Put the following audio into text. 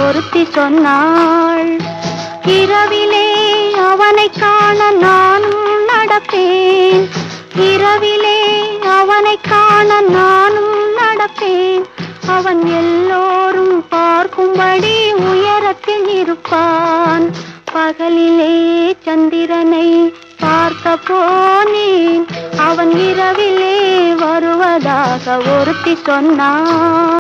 ஒருத்தி சொன்னாள். இரவிலே அவனை காண நானும் நடப்பேன், இரவிலே அவனை காண நானும் நடப்பேன். அவன் எல்லோரும் பார்க்கும்படி உயரத்தில் இருப்பான். பகலிலே சந்திரனை பார்க்க போனேன், அவன் இரவிலே வருவதாக ஒருத்தி சொன்னான்.